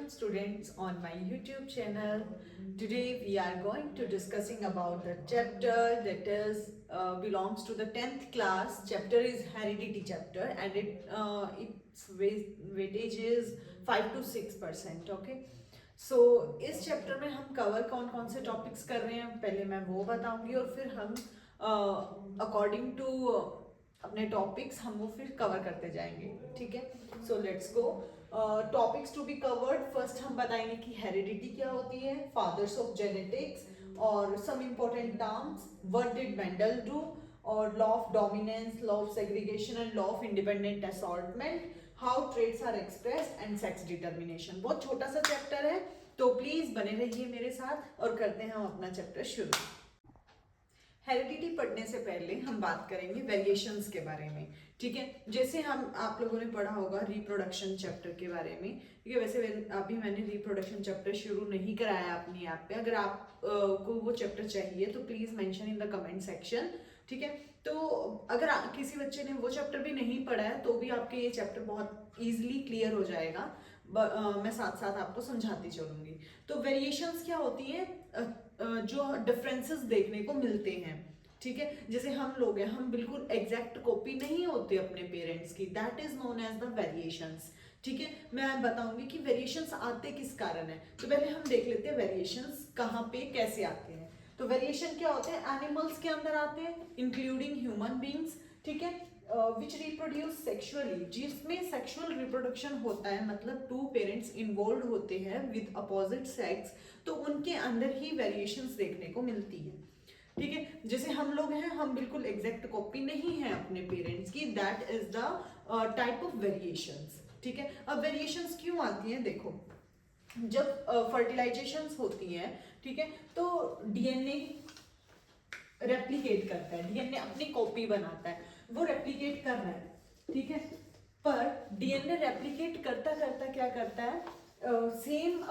Welcome students on my YouTube channel. Today we are going to discussing about the chapter that is belongs to the 10th class. Chapter is heredity chapter and its weightage is 5 to 6%. Okay. सो इस chapter में हम cover कौन कौन से topics कर रहे हैं पहले मैं वो बताऊंगी और फिर हम अकॉर्डिंग टू अपने टॉपिक्स हम वो फिर कवर करते जाएंगे. ठीक है, so let's go. Topics to be covered. First हम बताएंगे कि हेरिडिटी क्या होती है, फादर्स ऑफ जेनेटिक्स और some important terms, what did Mendel do, और law of dominance, law of segregation and law of independent assortment, how traits are expressed and sex determination. बहुत छोटा सा चैप्टर है तो प्लीज बने रहिए मेरे साथ और करते हैं हम अपना चैप्टर शुरू. हेरिडिटी पढ़ने से पहले हम बात करेंगे वेरिएशंस के बारे में. ठीक है, जैसे हम आप लोगों ने पढ़ा होगा रिप्रोडक्शन चैप्टर के बारे में. ठीक है, वैसे अभी मैंने रिप्रोडक्शन चैप्टर शुरू नहीं कराया अपनी ऐप पे. अगर आप को वो चैप्टर चाहिए तो please mention in the comment section. ठीक है, तो अगर किसी बच्चे ने वो चैप्टर भी नहीं पढ़ा है तो भी आपके ये चैप्टर बहुत इजीली क्लियर हो जाएगा. मैं साथ साथ आपको समझाती चलूंगी. तो वेरिएशंस क्या होती है, जो डिफरेंसेस देखने को मिलते हैं. ठीक है, जैसे हम लोग हैं, हम बिल्कुल एग्जैक्ट कॉपी नहीं होते अपने पेरेंट्स की. That is known as the variations. ठीक है, मैं बताऊंगी कि वेरिएशंस आते किस कारण है. तो पहले हम देख लेते हैं वेरिएशंस कहाँ पे कैसे आते हैं. तो वेरिएशन क्या होते हैं, एनिमल्स के अंदर आते हैं इंक्लूडिंग ह्यूमन बींग्स. ठीक है, विच रिप्रोड्यूस सेक्सुअली, जिसमें सेक्सुअल रिप्रोडक्शन होता है, मतलब टू पेरेंट्स इन्वॉल्व होते हैं विद अपोजिट सेक्स, तो उनके अंदर ही वेरिएशंस देखने को मिलती है. ठीक है, जैसे हम लोग हैं, हम बिल्कुल एग्जैक्ट कॉपी नहीं है अपने पेरेंट्स की. That is the type of variations. ठीक है, अब वेरिएशंस क्यों आती हैं, देखो जब फर्टिलाइजेशंस होती हैं, ठीक है, तो डीएनए रेप्लिकेट करता है, डीएनए अपनी कॉपी बनाता है, वो रेप्लिकेट कर रहा है. ठीक है, पर डीएनए रेप्लिकेट करता करता क्या करता है, सेम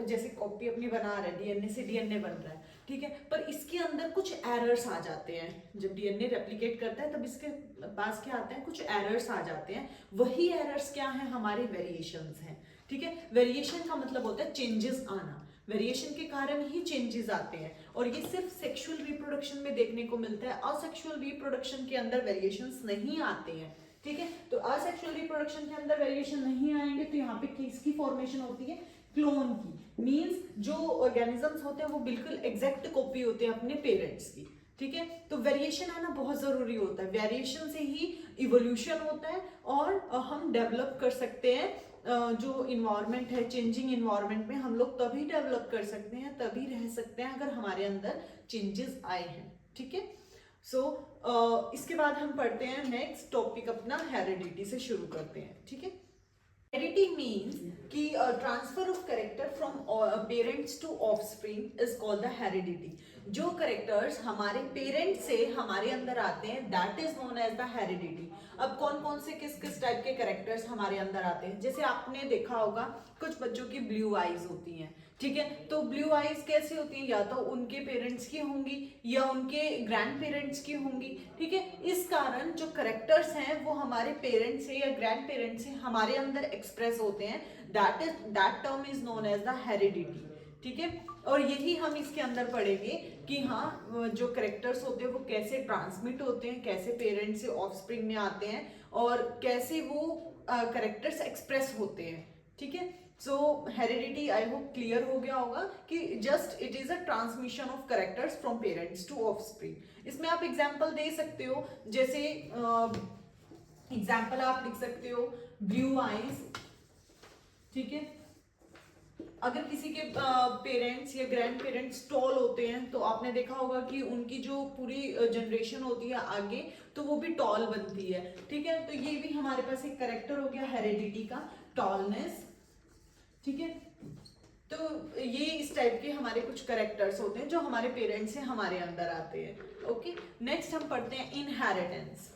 जैसे कॉपी अपनी बना रहा है, डीएनए से डीएनए बन रहा है. ठीक है, पर इसके अंदर कुछ एरर्स आ जाते हैं. जब डीएनए रेप्लिकेट करता है तब इसके पास क्या आते हैं, कुछ एरर्स आ जाते हैं. वही एरर्स क्या है, हमारे वेरिएशंस हैं. ठीक है, वेरिएशन का मतलब होता है चेंजेस आना. वेरिएशन के कारण ही चेंजेस आते हैं और ये सिर्फ सेक्सुअल रिप्रोडक्शन में देखने को मिलता है. असेक्सुअल रिप्रोडक्शन के अंदर वेरिएशंस नहीं आते हैं. ठीक है, तो असेक्सुअल रिप्रोडक्शन के अंदर वेरिएशन नहीं आएंगे तो यहाँ पे किसकी फॉर्मेशन होती है, क्लोन की. मींस जो ऑर्गेनिजम्स होते हैं वो बिल्कुल एग्जैक्ट कॉपी होते हैं अपने पेरेंट्स की. ठीक है, तो वेरिएशन आना बहुत जरूरी होता है. वेरिएशन से ही इवोल्यूशन होता है और हम डेवलप कर सकते हैं. जो इन्वायरमेंट है, चेंजिंग इन्वायरमेंट में हम लोग तभी डेवलप कर सकते हैं, तभी रह सकते हैं अगर हमारे अंदर चेंजेस आए हैं. ठीक है, सो इसके बाद हम पढ़ते हैं नेक्स्ट टॉपिक अपना हेरिडिटी से शुरू करते हैं. ठीक है, हेरिडिटी मीन्स कि transfer of character from parents to offspring is called the heredity. जो कैरेक्टर्स हमारे पेरेंट्स से हमारे अंदर आते हैं that is known as the heredity. अब कौन कौन से किस किस टाइप के कैरेक्टर्स हमारे अंदर आते हैं, जैसे आपने देखा होगा कुछ बच्चों की ब्लू आईज होती हैं. ठीक है, तो ब्लू आईज कैसी होती हैं, या तो उनके पेरेंट्स की होंगी या उनके ग्रैंड पेरेंट्स की होंगी. ठीक है, इस कारण जो कैरेक्टर्स हैं वो हमारे पेरेंट्स से या ग्रैंड पेरेंट्स से हमारे अंदर एक्सप्रेस होते हैं. That term is known as the heredity. ठीक है, और यही हम इसके अंदर पढ़ेंगे कि हाँ जो कैरेक्टर्स होते हैं वो कैसे ट्रांसमिट होते हैं, कैसे पेरेंट्स से ऑफस्प्रिंग में आते हैं और कैसे वो कैरेक्टर्स एक्सप्रेस होते हैं. ठीक है, so heredity I hope clear हो गया होगा कि just it is a transmission of characters from parents to offspring. इसमें आप एग्जांपल दे सकते हो, जैसे एग्जांपल आप लिख सकते हो ब्लू आईज. ठीक है, अगर किसी के पेरेंट्स या ग्रैंड पेरेंट्स टॉल होते हैं तो आपने देखा होगा कि उनकी जो पूरी जनरेशन होती है आगे तो वो भी टॉल बनती है. ठीक है, तो ये भी हमारे पास एक कैरेक्टर हो गया हेरिडिटी का, टॉलनेस. ठीक है, तो ये इस टाइप के हमारे कुछ कैरेक्टर्स होते हैं जो हमारे पेरेंट्स से हमारे अंदर आते हैं. ओके, नेक्स्ट हम पढ़ते हैं इनहेरिटेंस.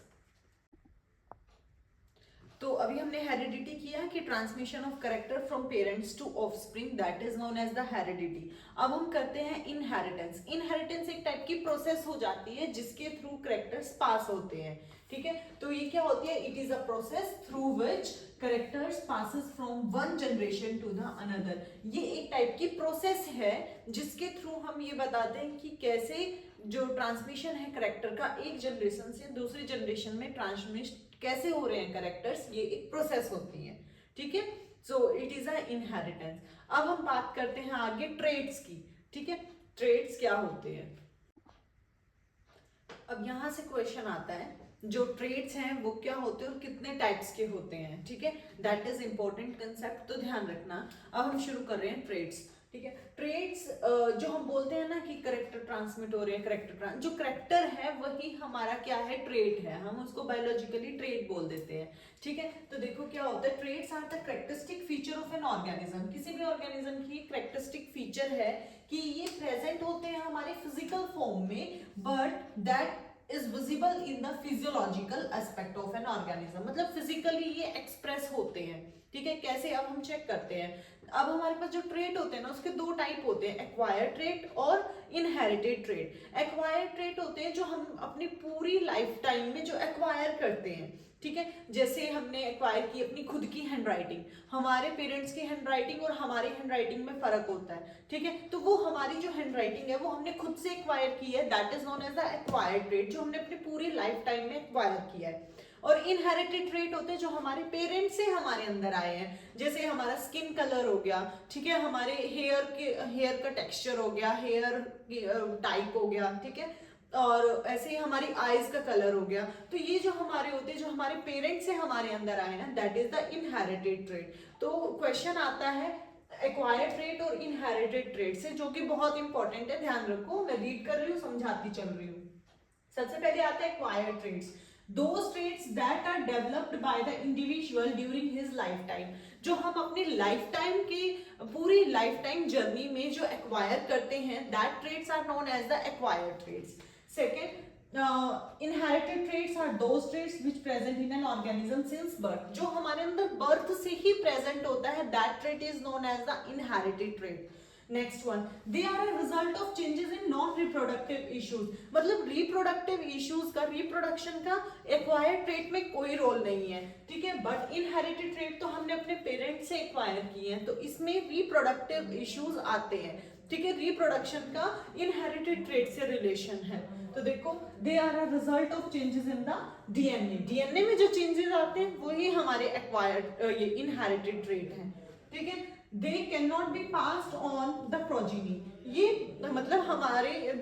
तो अभी हमने हेरिडिटी किया कि transmission of character from parents to offspring, that is known as the heredity. अब हम करते हैं इनहेरिटेंस. इनहेरिटेंस एक टाइप की प्रोसेस हो जाती है जिसके थ्रू कैरेक्टर्स पास होते हैं. ठीक है, तो ये क्या होती है, it is a process through which characters passes from one generation to the another. ये एक टाइप की प्रोसेस है जिसके थ्रू हम ये बताते हैं कि कैसे जो ट्रांसमिशन है करेक्टर का एक जनरेशन से दूसरी जनरेशन में ट्रांसमिट कैसे हो रहे हैं करेक्टर्स, ये एक प्रोसेस होती है। ठीक है, so it is a inheritance. अब हम बात करते हैं आगे ट्रेड्स की। ठीक है, ट्रेड्स क्या होते हैं। अब यहां से क्वेश्चन आता है जो ट्रेड्स हैं वो क्या होते हैं और कितने टाइप्स के होते हैं। ठीक है, दैट इज इंपॉर्टेंट कंसेप्ट, तो ध्यान रखना। अब हम शुरू कर रहे हैं ट्रेड्स। ठीक है, ट्रेड्स जो हम बोलते हैं ना कि करेक्टर ट्रांसमिट हो रहे हैं, जो करेक्टर है वही हमारा क्या है, ट्रेड है, हम उसको बायोलॉजिकली ट्रेड बोल देते हैं। ठीक है, तो देखो क्या होता है, traits are the characteristic feature of an organism. किसी भी ऑर्गेनिज्म की करेक्टरिस्टिक फीचर है कि ये प्रेजेंट होते हैं हमारे फिजिकल फॉर्म में, but that is visible in the physiological aspect of an organism, मतलब फिजिकली ये एक्सप्रेस होते हैं। ठीक है, कैसे, अब हम चेक करते हैं। अब हमारे पास जो ट्रेट होते हैं ना उसके दो टाइप होते हैं, एक्वायर्ड ट्रेट और इनहेरिटेड ट्रेट। एक्वायर्ड ट्रेट होते हैं जो हम अपनी पूरी लाइफ टाइम में जो एक्वायर करते हैं। ठीक है, जैसे हमने एक्वायर की अपनी खुद की हैंडराइटिंग, हमारे पेरेंट्स की हैंडराइटिंग और हमारी हैंडराइटिंग में फर्क होता है। ठीक है, तो वो हमारी जो हैंडराइटिंग है वो हमने खुद से एक्वायर की है, that is known as the acquired trait, जो हमने अपनी पूरी लाइफ टाइम में एक्वायर किया है। और इनहेरिटेड ट्रेट होते हैं जो हमारे पेरेंट्स से हमारे अंदर आए हैं, जैसे हमारा स्किन कलर हो गया, ठीक है, हमारे हेयर का टेक्सचर हो गया, हेयर टाइप हो गया, ठीक है, और ऐसे ही हमारी आईज का कलर हो गया। तो ये जो हमारे होते हैं जो हमारे पेरेंट्स से हमारे अंदर आए ना, that is the inherited trait. तो क्वेश्चन आता है एक्वायर्ड ट्रेट और इनहेरिटेड ट्रेट से, जो कि बहुत इंपॉर्टेंट है, ध्यान रखो, मैं रीड कर रही हूँ, समझाती चल रही हूँ। सबसे पहले आता है acquired traits, those traits that are developed by the individual during his lifetime, जो हम अपनी लाइफ टाइम की पूरी लाइफ टाइम जर्नी में जो एक्वायर करते हैं, that traits are known as the acquired traits. Second, inherited traits are those traits which present in an organism since birth, जो हमारे अंदर बर्थ से ही प्रेजेंट होता है, that trait is known as the inherited trait. Next one, they are a result of changes in non reproductive issues, मतलब reproductive issues का, reproduction का acquired trait में कोई रोल नहीं है। ठीक है, बट इनहेरिटेड ट्रेट तो हमने अपने पेरेंट्स से एक्वायर किए हैं, तो इसमें रिप्रोडक्टिव इश्यूज आते हैं। ठीक है, रिप्रोडक्शन का इनहेरिटेड ट्रेट से रिलेशन है। तो देखो, they are a result of changes in the DNA, DNA में जो चेंजेस आते हैं वही हमारे एक्वायर्ड ये इनहेरिटेड ट्रेट है। ठीक है, they can not be passed on the progeny, ये मतलब हमारे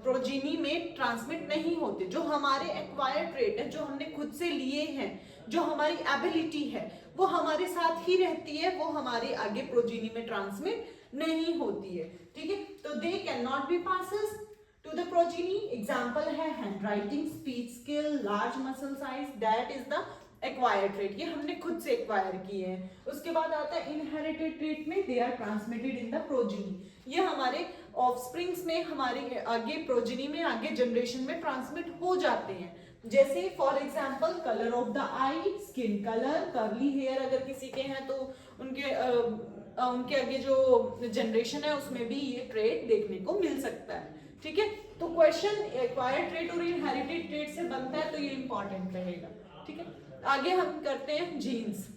प्रोजीनी में ट्रांसमिट नहीं होते, जो हमारे एक्वायर्ड ट्रेट है, जो हमने खुद से लिए हैं, जो हमारी एबिलिटी है वो हमारे साथ ही रहती है, वो हमारे आगे प्रोजीनी में ट्रांसमिट नहीं होती है। ठीक है, तो they can not be passes to the progeny. Example है handwriting, speech skill, large muscle size, that is the acquired trait, ये हमने खुद से एक्वायर किए हैं। उसके बाद आता है इनहेरिटेड ट्रेट में, they are transmitted in the progeny, ये हमारे ऑफस्प्रिंग्स में, हमारे आगे प्रोजीनी में, आगे जनरेशन में ट्रांसमिट हो जाते हैं। जैसे for example colour of the eye, skin colour, curly hair अगर किसी के हैं तो उनके आगे जो जनरेशन है उसमें भी ये ट्रेट देखने को मिल सकता है। ठीक है, तो क्वेश्चन एक्वायर्ड ट्रेट और इनहेरिटेड ट्रेट से बनता है, तो ये इंपॉर्टेंट रहेगा। ठीक है, आगे हम करते हैं जीन्स।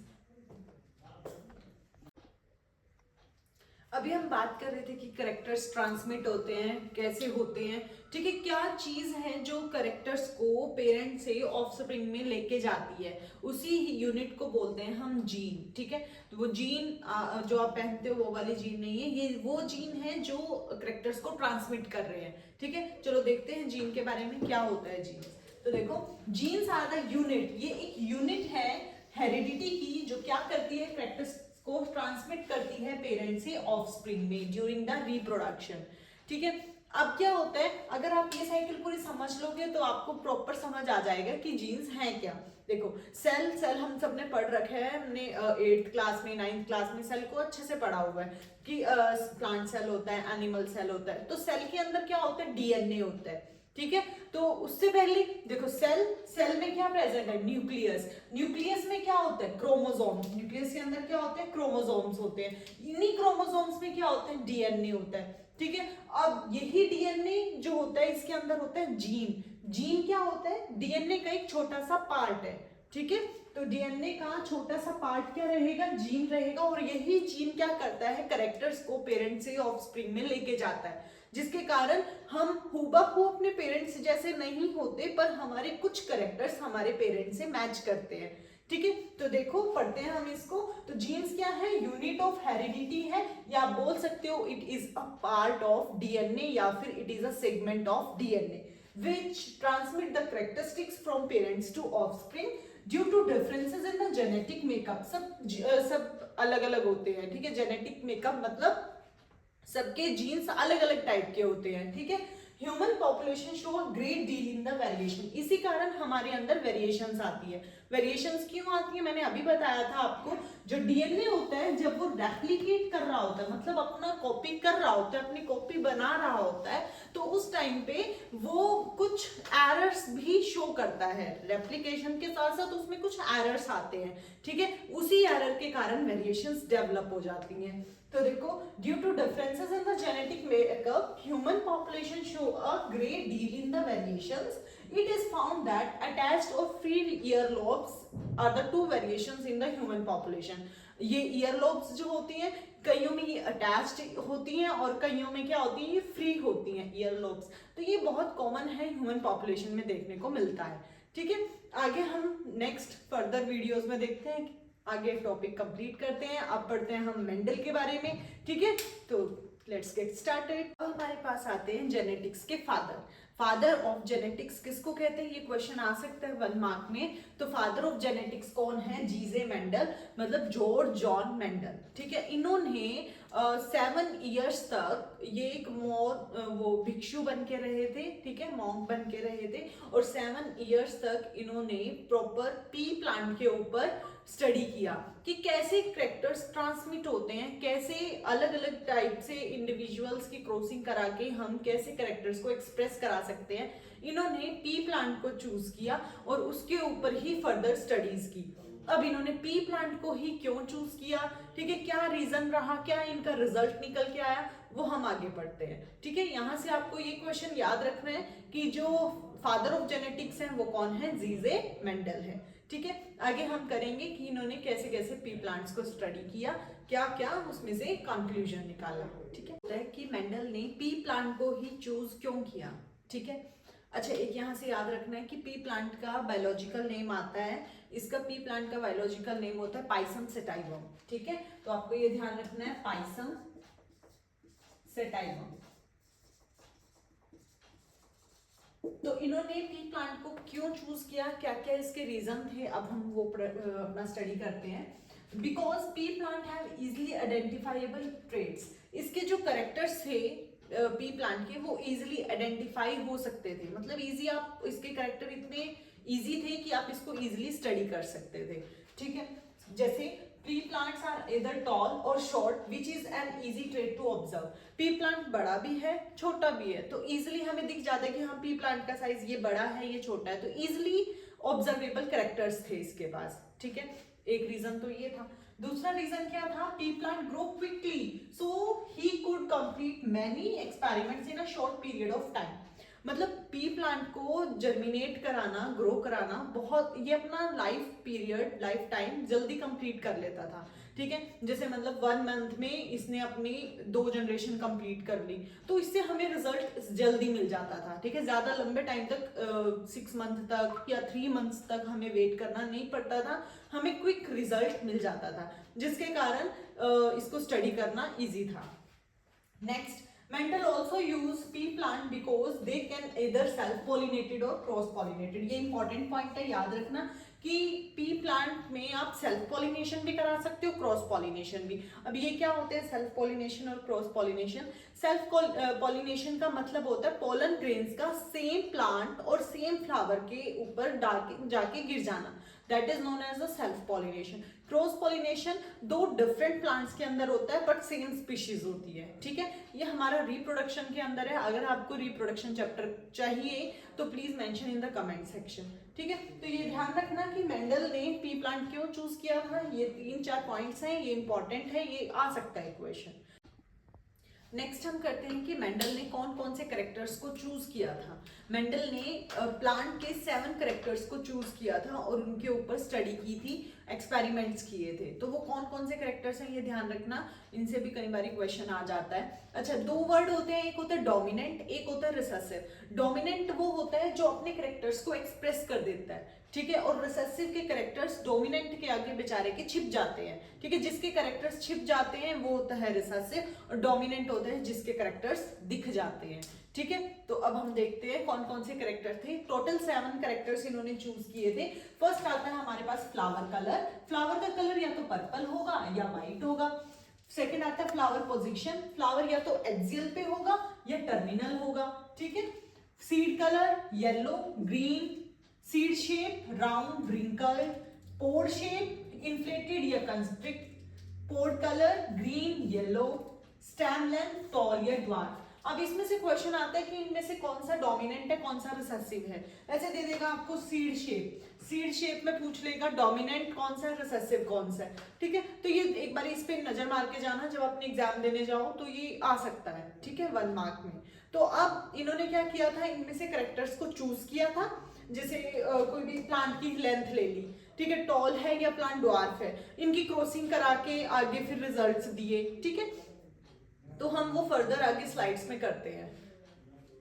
अभी हम बात कर रहे थे कि करेक्टर्स ट्रांसमिट होते हैं, कैसे होते हैं। ठीक है, क्या चीज है जो करेक्टर्स को पेरेंट से ऑफस्प्रिंग में लेके जाती है, उसी यूनिट को बोलते हैं हम जीन। ठीक है, तो वो जीन जो आप पहनते हो वो वाली जीन नहीं है, ये वो जीन है जो करेक्टर्स को ट्रांसमिट कर रहे हैं। ठीक है, चलो देखते हैं जीन के बारे में, क्या होता है जीन। तो देखो, जीन्स आर द यूनिट, ये एक यूनिट है हेरिडिटी की, जो क्या करती है, करेक्टर्स को ट्रांसमिट करती है पेरेंट से ऑफस्प्रिंग में ड्यूरिंग द रिप्रोडक्शन। ठीक है, अब क्या होता है, अगर आप ये साइकिल पूरी समझ लोगे तो आपको प्रॉपर समझ आ जाएगा कि जीन्स हैं क्या। देखो, सेल हम सबने पढ़ रखे हैं, हमने 8th क्लास में, 9th क्लास में सेल को अच्छे से पढ़ा हुआ है कि प्लांट सेल होता है, एनिमल सेल होता है। तो सेल के अंदर क्या होता है, डीएनए होता है। ठीक है, तो उससे पहले देखो, सेल में क्या प्रेजेंट है, न्यूक्लियस, न्यूक्लियस में क्या होता है, क्रोमोसोम्स, न्यूक्लियस के अंदर क्या होते हैं, क्रोमोसोम्स होते हैं, इन्हीं क्रोमोसोम्स में क्या होते हैं, डीएनए होता है। ठीक है, अब यही डीएनए जो होता है इसके अंदर होता है जीन, जीन क्या होता है? डीएनए का एक छोटा सा पार्ट है, ठीक है। तो डीएनए का छोटा सा पार्ट क्या रहेगा? जीन रहेगा, और यही जीन क्या करता है? कैरेक्टर्स को पेरेंट से ऑफस्प्रिंग में लेके जाता है, जिसके कारण हम हूबहू अपने पेरेंट्स जैसे नहीं होते, पर हमारे कुछ कैरेक्टर्स हमारे पेरेंट्स से मैच करते हैं, ठीक है। तो देखो पढ़ते हैं हम इसको। तो जीन्स क्या है? यूनिट ऑफ हेरिडिटी है, या आप बोल सकते हो it is a part of DNA, या फिर it is a segment of DNA which transmit the characteristics from parents to offspring due to differences in the genetic makeup। सब अलग अलग होते हैं, ठीक है। जेनेटिक मेकअप मतलब सबके जीन्स अलग अलग टाइप के होते हैं, ठीक है। Human population show a great deal in the variation, इसी कारण हमारे अंदर वेरिएशंस आती है। वेरिएशंस क्यों आती है? मैंने अभी बताया था आपको, जो डीएनए होता है जब वो रेप्लिकेट कर रहा होता है, मतलब अपना कॉपी कर रहा होता है, अपनी कॉपी बना रहा होता है, तो उस टाइम पे वो कुछ एरर्स भी शो करता है। रेप्लिकेशन के साथ साथ उसमें कुछ एरर्स आते हैं, ठीक है। उसी एरर के कारण वेरिएशंस डेवलप हो जाती हैं। तो देखो, due to differences in the genetic makeup, human population show a great deal in the variations. It is found that attached or free earlobes are the two variations in the human population। ये earlobes जो होती हैं, कईयों में ये attached होती हैं और कईयों में क्या होती है? ये फ्री होती हैं earlobes। तो ये बहुत कॉमन है, ह्यूमन पॉपुलेशन में देखने को मिलता है, ठीक है। आगे हम नेक्स्ट फर्दर वीडियोस में देखते हैं, आगे टॉपिक कंप्लीट करते हैं। अब पढ़ते हैं हम मेंडल के बारे में, ठीक है। तो लेट्स गेट स्टार्टेड। अब हमारे पास आते हैं जेनेटिक्स के फादर ऑफ जेनेटिक्स किसको कहते हैं? ये क्वेश्चन आ सकता है 1 मार्क में। तो फादर ऑफ जेनेटिक्स कौन है? जीजे मेंडल, मतलब जॉर्ज जॉन मेंडल, ठीक है। इन्होंने 7 इयर्स तक ये एक वो भिक्षु बन के रहे थे, ठीक है, मॉन्क बन के रहे थे, और 7 इयर्स तक इन्होंने प्रॉपर पी प्लांट के ऊपर स्टडी किया कि कैसे कैरेक्टर्स ट्रांसमिट होते हैं, कैसे अलग अलग टाइप से इंडिविजुअल्स की क्रॉसिंग करा के हम कैसे कैरेक्टर्स को एक्सप्रेस करा सकते हैं। इन्होंने पी प्लांट को चूज किया और उसके ऊपर ही फर्दर स्टडीज की। अब इन्होंने पी प्लांट को ही क्यों चूज किया, ठीक है, क्या रीजन रहा, क्या इनका रिजल्ट निकल के आया, वो हम आगे पढ़ते हैं, ठीक है। यहां से आपको ये क्वेश्चन याद रखना है कि जो फादर ऑफ जेनेटिक्स हैं वो कौन है? जीजे मेंडल है, ठीक है। आगे हम करेंगे कि इन्होंने कैसे कैसे पी प्लांट्स को स्टडी किया, क्या क्या उसमें से कंक्लूजन निकाला, ठीक है। कि मेंडल ने पी प्लांट को ही चूज क्यों किया, ठीक है। अच्छा, एक यहाँ से याद रखना है कि पी प्लांट का बायोलॉजिकल नेम आता है, इसका पी प्लांट का बायोलॉजिकल नेम होता है पाइसम सेटाइवम, ठीक है। तो आपको ये ध्यान रखना है, पाइसम सेटाइवम। तो इन्होंने पी प्लांट को क्यों चूज किया, क्या क्या इसके रीजन थे, अब हम वो अपना स्टडी करते हैं। Because P plant have easily identifiable traits, इसके जो करेक्टर्स थे पी प्लांट के, वो इजिली आइडेंटिफाई हो सकते थे, मतलब इजी, आप इसके करेक्टर इतने इजी थे कि आप इसको इजिली स्टडी कर सकते थे, ठीक है। जैसे pea plants are either tall or short which is an easy trait to observe। pea plant बड़ा भी है छोटा भी है, तो easily हमें दिख जाता है कि हाँ pea plant का साइज ये बड़ा है ये छोटा है, तो easily observable characters थे इसके पास, ठीक है। एक रीजन तो ये था। दूसरा रीजन क्या था? pea plant grow quickly so he could complete many experiments in a short period of time। मतलब पी प्लांट को जर्मिनेट कराना, ग्रो कराना, बहुत ये अपना लाइफ पीरियड, लाइफ टाइम जल्दी कंप्लीट कर लेता था, ठीक है। जैसे मतलब 1 मंथ में इसने अपनी 2 जनरेशन कंप्लीट कर ली, तो इससे हमें रिजल्ट जल्दी मिल जाता था, ठीक है। ज्यादा लंबे टाइम तक 6 मंथ तक या 3 मंथ्स तक हमें वेट करना नहीं पड़ता था, हमें क्विक रिजल्ट मिल जाता था, जिसके कारण इसको स्टडी करना इजी था। Next, Mendel also use pea plant because they can either self-pollinated or cross-pollinated। ये important point है, याद रखना कि पी प्लांट में आप सेल्फ पॉलिनेशन भी करा सकते हो, क्रॉस पॉलिनेशन भी। अब ये क्या होते हैं सेल्फ पॉलिनेशन और क्रॉस पॉलिनेशन? सेल्फ पॉलिनेशन का मतलब होता है पोलन ग्रेन्स का सेम प्लांट और सेम फ्लावर के ऊपर जाके गिर जाना, that is known as a self pollination. Cross pollination 2 different plants के अंदर होता है बट सेम स्पीशीज होती है, ठीक है। ये हमारा रिप्रोडक्शन के अंदर है, अगर आपको रिप्रोडक्शन चैप्टर चाहिए तो please mention in the comment section, ठीक है। तो ये ध्यान रखना कि मेंडल ने पी प्लांट क्यों चूज किया था, ये 3-4 पॉइंट्स हैं, ये इंपॉर्टेंट है, ये आ सकता है क्वेश्चन। नेक्स्ट हम करते हैं कि मेंडल ने कौन कौन से कैरेक्टर्स को चूज किया था। मेंडल ने प्लांट के 7 कैरेक्टर्स को चूज किया था और उनके ऊपर स्टडी की थी, एक्सपेरिमेंट्स किए थे। तो वो कौन कौन से कैरेक्टर्स हैं ये ध्यान रखना, इनसे भी कई बार क्वेश्चन आ जाता है। अच्छा, 2 वर्ड होते हैं, एक होता है डोमिनेंट, एक होता है रिसेसिव। डोमिनेंट वो होता है जो अपने कैरेक्टर्स को एक्सप्रेस कर देता है, ठीक है, और रिसेसिव के कैरेक्टर्स डोमिनेंट के आगे बेचारे के छिप जाते हैं, ठीक है। जिसके कैरेक्टर्स छिप जाते हैं वो होता है रिसेसिव, और डोमिनेंट होता है जिसके कैरेक्टर्स दिख जाते हैं, ठीक है। तो अब हम देखते हैं कौन कौन से कैरेक्टर थे। टोटल 7 कैरेक्टर्स इन्होंने चूज किए थे। फर्स्ट आता है हमारे पास फ्लावर कलर। फ्लावर का कलर या तो पर्पल होगा या व्हाइट होगा। सेकेंड आता है फ्लावर पोजीशन। फ्लावर या तो एक्सियल पे होगा या टर्मिनल होगा, ठीक है। Seed colour yellow, green. Seed shape round, wrinkled. Pod shape inflated या constrict. Pod colour green, yellow. Stem length tall या ड्वार्फ। अब इसमें से क्वेश्चन आता है कि इनमें से कौन सा डोमिनेंट है, कौन सा रिसेसिव है। ऐसे दे देगा आपको सीड शेप, सीड शेप में पूछ लेगा डोमिनेंट कौन सा है, रिसेसिव कौन सा है, ठीक है। तो ये एक बार इस पे नजर मार के जाना जब अपने एग्जाम देने जाओ, तो ये आ सकता है, ठीक है, 1 मार्क में। तो अब इन्होंने क्या किया था, इनमें से कैरेक्टर्स को चूज किया था। जैसे कोई भी प्लांट की लेंथ ले ली, ठीक है, टॉल है या प्लांट ड्वार्फ है, इनकी क्रॉसिंग करा के आगे फिर रिजल्ट्स दिए, ठीक है। तो हम वो फर्दर आगे स्लाइड्स में करते हैं।